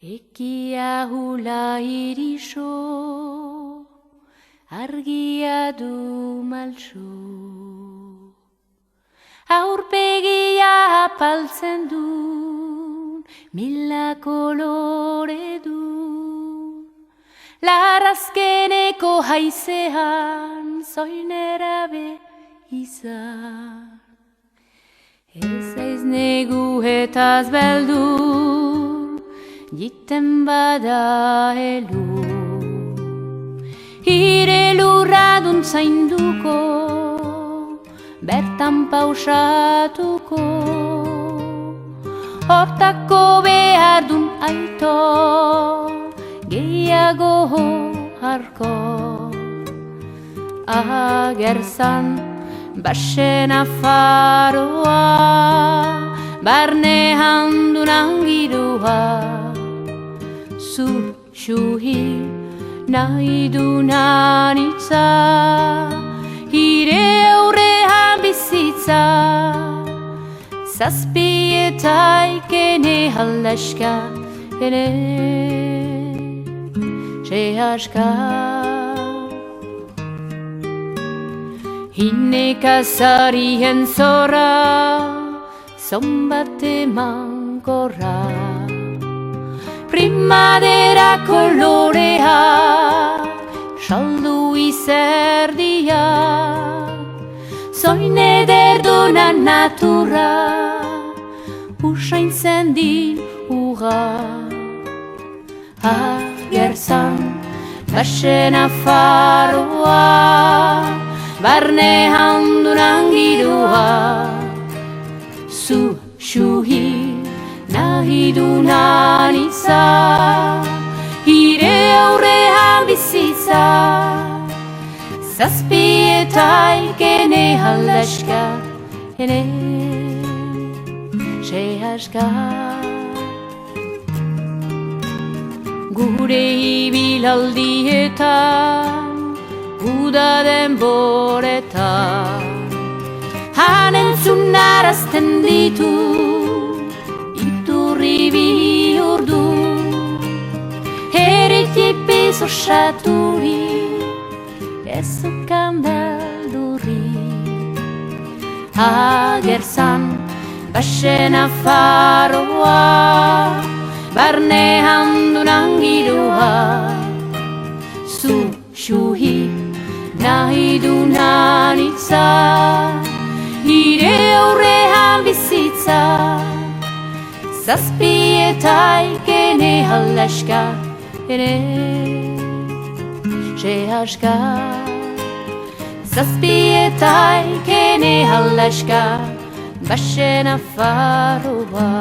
Ekia hula iriso, argia du maltso. Aurpegia apaltzen du, mila kolore du. Larazkeneko haizean, zoinera be izan. Ez aiz negu etaz beldur, jiten bada elu. Hire lurradun zainduko, bertan pausatuko. Hortako behar dun aito, gehiago harko. Agerzan basen afaroa, barnean dunan girua. Zu xuhi nahi dunan itza, hire aurrean bizitza. Zazpietaik ene haldaska, ene sehaska. Hinek azarien zora, zonbat emankorra. Primadera kolorea, saldu izerdia. Zoin ederduna natura, usain zendin uga. Agerzan basen afaroa, barnean dunan girua. Zu xuhi nahi dunan izan, hire aurrean bizitza. Zazpietaik ene haldaska, ene sehaska. Gure ibilaldietan, uda denboretan, han entzun arazten ditu, iturri bihurdu. Heretipiz osaturi, ezukan beldurri. Agerzan basen afaroa, barnean dunan girua. Zu xuhi nahi dunan itza, hire aurrean bizitza. Zazpietaik ene haldaska, ene sehaska. Zazpietaik ene haldaska, basen afaroa.